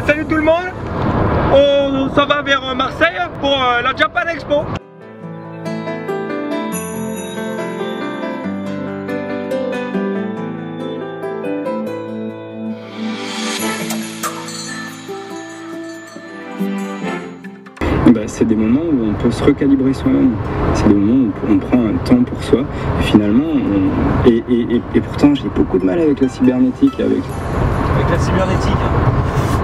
Salut tout le monde, on s'en va vers Marseille pour la Japan Expo. C'est des moments où on peut se recalibrer soi-même. C'est des moments où on prend un temps pour soi. Et finalement, et pourtant j'ai beaucoup de mal avec la cybernétique. Avec la cybernétique.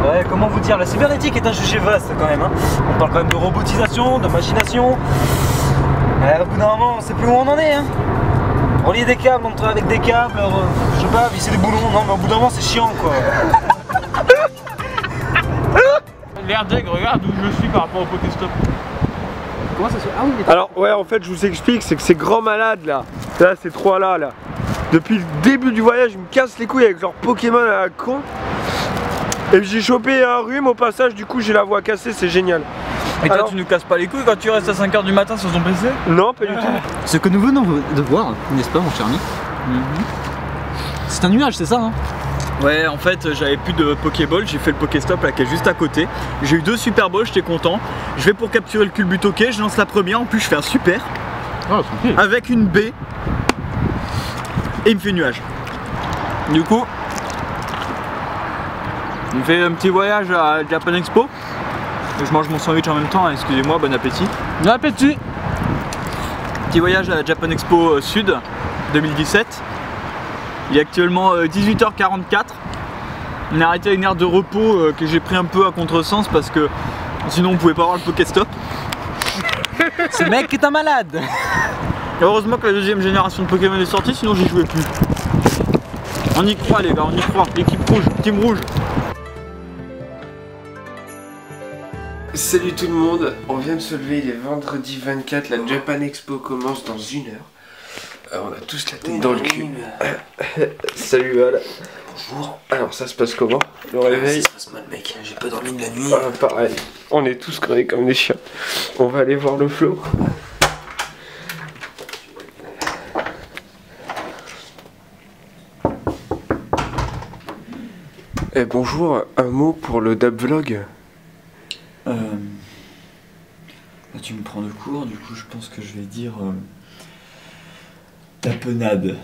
Ouais, comment vous dire, la cybernétique est un sujet vaste quand même. Hein. On parle quand même de robotisation, de machination. Au bout d'un moment, on sait plus où on en est. Hein. Relier des câbles avec des câbles, je sais pas, visser des boulons. Non, mais au bout d'un moment, c'est chiant quoi. L'air deg, regarde où je suis par rapport au Pokéstop. Comment ça se fait? Ah oui, mais alors ouais, en fait je vous explique, c'est que ces grands malades là, ces trois là, depuis le début du voyage ils me cassent les couilles avec leur Pokémon à la con. Et j'ai chopé un rhume au passage, du coup j'ai la voix cassée, c'est génial. Et toi tu nous casses pas les couilles quand tu restes à 5 h du matin sur ton PC? Non, pas du tout. Ce que nous venons de voir, n'est-ce pas mon cher ami? C'est un nuage, c'est ça hein? Ouais, en fait j'avais plus de Pokéball, j'ai fait le Pokéstop là qui est juste à côté. J'ai eu 2 Super Balls, j'étais content. Je vais pour capturer le Culbutoké, je lance la première, en plus je fais un super. Oh, avec une baie. Et il me fait nuage. Du coup, on fait un petit voyage à Japan Expo. Je mange mon sandwich en même temps, hein, excusez-moi, bon appétit. Bon appétit. Petit voyage à la Japan Expo Sud 2017. Il est actuellement 18 h 44. On est arrêté à une aire de repos que j'ai pris un peu à contresens parce que sinon on pouvait pas avoir le Pokéstop. Ce mec est un malade. Et heureusement que la deuxième génération de Pokémon est sortie, sinon j'y jouais plus. On y croit les gars, on y croit. L'équipe rouge, team rouge. Salut tout le monde, on vient de se lever, il est vendredi 24, la Japan Expo commence dans 1 heure. On a tous la tête dans le cul. Salut Val. Bonjour. Alors ça se passe comment? Le réveil? Ça se passe mal mec, j'ai pas dormi de la nuit. Pareil, on est tous crevés comme des chiens. On va aller voir le flow. Eh bonjour, un mot pour le dub vlog. Là, tu me prends de court, du coup je pense que je vais dire tapenade.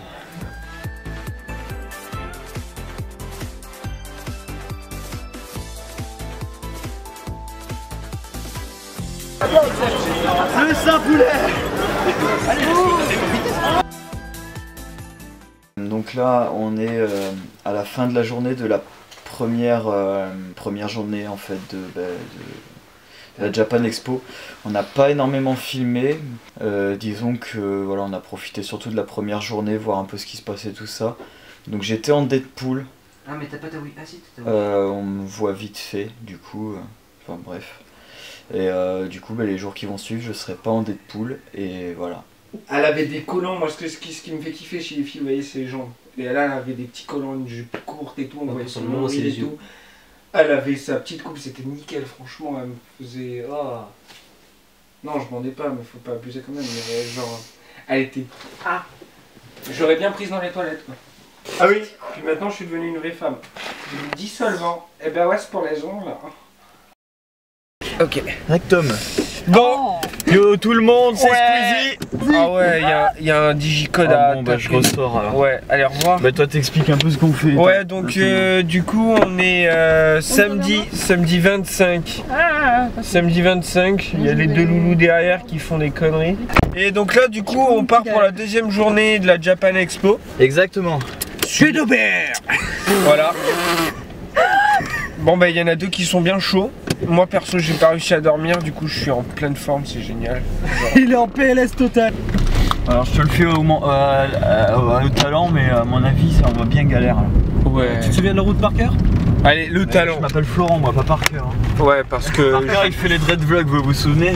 Le Saint-Poulet. Donc là on est à la fin de la journée de la première journée en fait de la Japan Expo. On n'a pas énormément filmé, disons que voilà, on a profité surtout de la première journée, voir un peu ce qui se passait tout ça. Donc j'étais en Deadpool. Ah mais t'as pas ta Wii. Ah si t'as ta Wii. On me voit vite fait du coup, enfin bref. Et du coup les jours qui vont suivre je serai pas en Deadpool et voilà. Elle avait des collants, moi ce qui me fait kiffer chez les filles, vous voyez, c'est les jambes. Et là elle avait des petits collants, une jupe courte et tout, on voyait son nombril et tout. Elle avait sa petite coupe, c'était nickel, franchement, elle me faisait... Oh. Non, je m'en ai pas, mais faut pas abuser quand même, mais genre... Elle était... Ah. J'aurais bien prise dans les toilettes, quoi. Ah oui, puis maintenant je suis devenue une vraie femme. J'ai du dissolvant. Eh ben ouais, c'est pour les ongles, là. Ok. Rectum. Bon, Yo tout le monde, c'est ouais. Squeezie. Ah ouais, il y a un digicode à bon bah je ressors alors. Ouais, allez au revoir. Bah toi t'expliques un peu ce qu'on fait. Ouais, donc du coup on est samedi 25. Samedi 25, il y a les deux loulous derrière qui font des conneries. Et donc là du coup on part pour la deuxième journée de la Japan Expo. Exactement. Voilà. Bon bah il y en a deux qui sont bien chauds. Moi perso j'ai pas réussi à dormir, du coup je suis en pleine forme, c'est génial. Il est en PLS total. Alors je te le fais au talent, mais à mon avis ça va bien galère. Ouais. Tu te souviens de la route par cœur? Allez, le talent. Je m'appelle Florent, moi, pas Parker. Hein. Ouais, parce que... Parker il fait les dread vlogs, vous vous souvenez?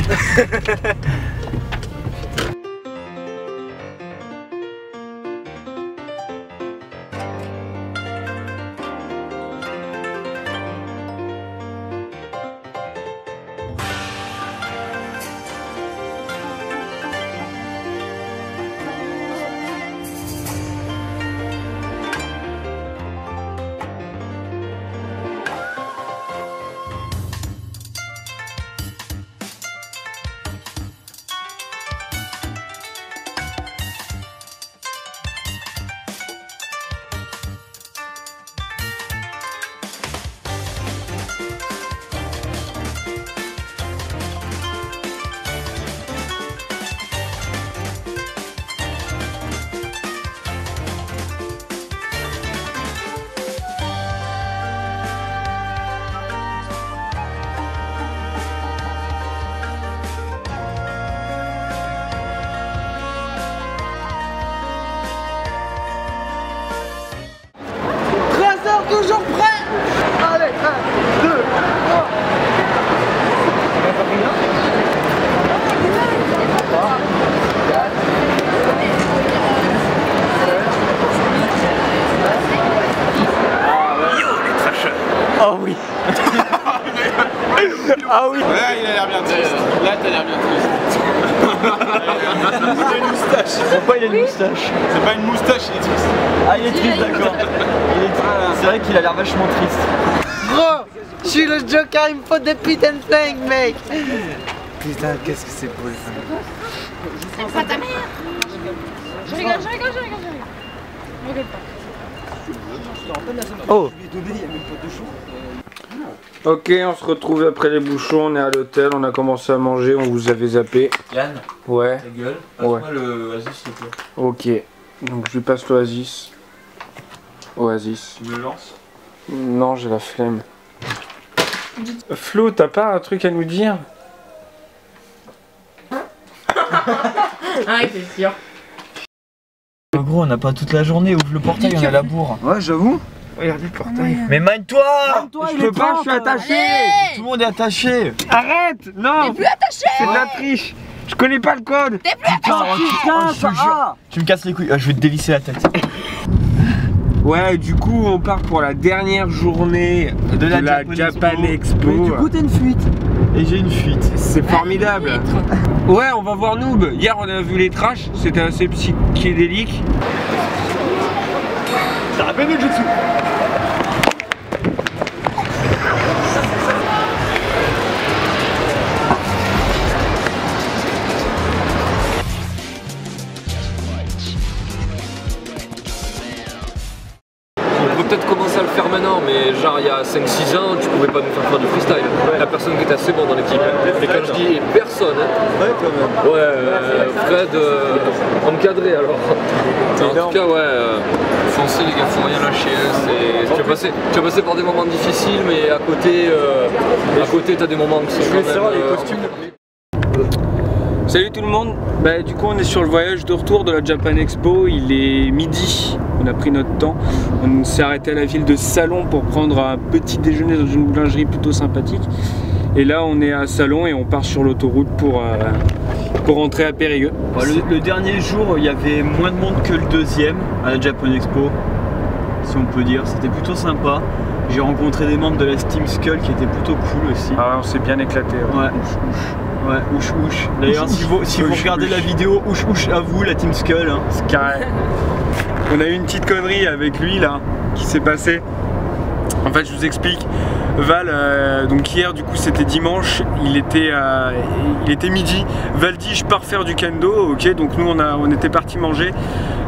Ah oui. Ah oui. Là il a l'air bien triste. Là t'as l'air bien triste. Il a une moustache. Pourquoi il a une moustache? C'est pas une moustache, il est triste. Ah il est triste, d'accord. C'est vrai qu'il a l'air vachement triste. Gros, je suis le Joker, il me faut des putains de flingues, mec. Putain, qu'est-ce que c'est beau. C'est pas ta mère. Je rigole. Je rigole pas. Oh. Ok, on se retrouve après les bouchons, on est à l'hôtel, on a commencé à manger, on vous avait zappé. Yann, Ouais. ta gueule, Ouais. passe-moi le Oasis s'il te plaît. Ok, donc je lui passe l'Oasis. Oasis. Tu me le lances? Non, j'ai la flemme. Flo, t'as pas un truc à nous dire? Ah, c'est sûr. Gros, on n'a pas toute la journée, ouvre le portail, on a la bourre. Ouais, j'avoue. Regardez le portail. Mais mine-toi! Je peux pas, je suis attaché. Tout le monde est attaché. Arrête. Non. T'es plus attaché. C'est de la triche. Je connais pas le code. T'es plus attaché. Putain, je te jure. Tu me casses les couilles, je vais te dévisser la tête. Ouais, du coup, on part pour la dernière journée de la Japan Expo. Mais du coup, t'as une fuite. Et j'ai une fuite. C'est formidable. Ouais, on va voir Noob. Hier, on a vu les trashs. C'était assez psychédélique. Ça rappelle le jutsu. Peut-être commencer à le faire maintenant, mais genre il y a 5-6 ans, tu pouvais pas nous faire du freestyle. La personne qui était assez bon dans l'équipe. Et quand je dis personne, hein, Ouais, quand même. ouais, Fred, encadré alors. Mais en tout cas, ouais, foncez les gars, faut rien lâcher. Tu vas passer par des moments difficiles, mais à côté t'as des moments qui sont quand même. Les costumes. Salut tout le monde. Bah, du coup, on est sur le voyage de retour de la Japan Expo. Il est midi. On a pris notre temps. On s'est arrêté à la ville de Salon pour prendre un petit déjeuner dans une boulangerie plutôt sympathique. Et là, on est à Salon et on part sur l'autoroute pour rentrer à Périgueux. Le dernier jour, il y avait moins de monde que le deuxième à la Japan Expo, si on peut dire. C'était plutôt sympa. J'ai rencontré des membres de la Steam Skull qui étaient plutôt cool aussi. Ah, on s'est bien éclaté. Ouais. Ouais, ouch. D'ailleurs, si vous regardez la vidéo, ouch à vous, la Team Skull. Hein. C'est carré. On a eu une petite connerie avec lui là, qui s'est passée. En fait, je vous explique. Val, donc hier, du coup, c'était dimanche, il était midi. Val dit, je pars faire du kendo, ok. Donc nous, on était parti manger.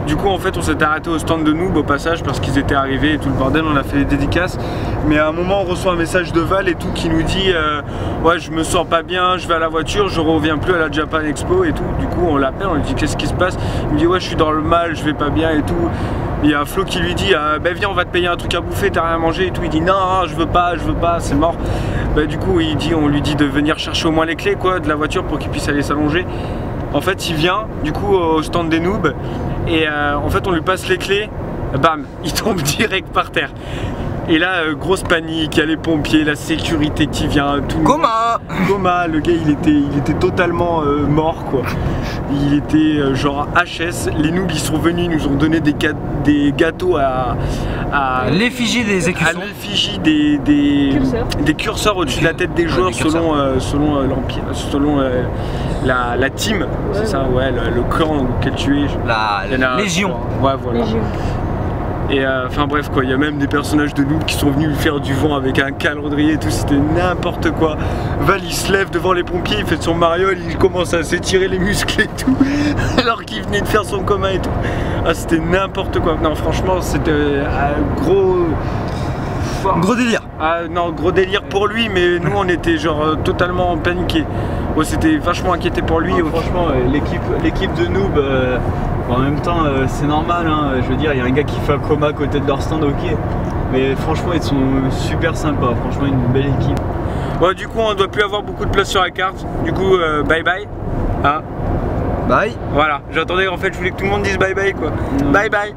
Du coup, en fait, on s'est arrêté au stand de Noob au passage parce qu'ils étaient arrivés et tout le bordel. On a fait les dédicaces. Mais à un moment, on reçoit un message de Val et tout qui nous dit ouais, je me sens pas bien, je vais à la voiture, je reviens plus à la Japan Expo et tout. Du coup, on l'appelle, on lui dit qu'est-ce qui se passe. Il me dit ouais, je suis dans le mal, je vais pas bien et tout. Il y a Flo qui lui dit bah viens, on va te payer un truc à bouffer, t'as rien à manger et tout. Il dit non, je veux pas, c'est mort. Bah du coup, on lui dit de venir chercher au moins les clés quoi de la voiture pour qu'il puisse aller s'allonger. En fait, il vient du coup au stand des Noobs et en fait, on lui passe les clés. Bam, il tombe direct par terre. Et là, grosse panique, il y a les pompiers, la sécurité qui vient, tout. Coma. Le gars il était totalement mort quoi. Il était genre HS. Les noobs ils sont venus, ils nous ont donné des gâteaux à l'effigie des écussons. À l'effigie des curseurs au-dessus de la tête des joueurs selon l'empire, selon la team, c'est ça, ouais, le clan auquel tu es. La Légion. Ouais, voilà. Légion. Et enfin bref quoi, il y a même des personnages de Noob qui sont venus lui faire du vent avec un calendrier et tout, c'était n'importe quoi. Val il se lève devant les pompiers, il fait son mariole, il commence à s'étirer les muscles et tout, alors qu'il venait de faire son coma et tout. Ah c'était n'importe quoi, non franchement c'était un gros délire. Ah non, gros délire pour lui, mais nous on était genre totalement paniqués. Ouais, c'était vachement inquiété pour lui. Ah, franchement, l'équipe de Noob, en même temps, c'est normal. Hein, je veux dire, il y a un gars qui fait un coma à côté de leur stand, ok. Mais franchement, ils sont super sympas. Franchement, une belle équipe. Ouais, du coup, on doit plus avoir beaucoup de place sur la carte. Du coup, bye bye. Hein, bye. Voilà, j'attendais en fait, je voulais que tout le monde dise bye bye quoi. Bye bye.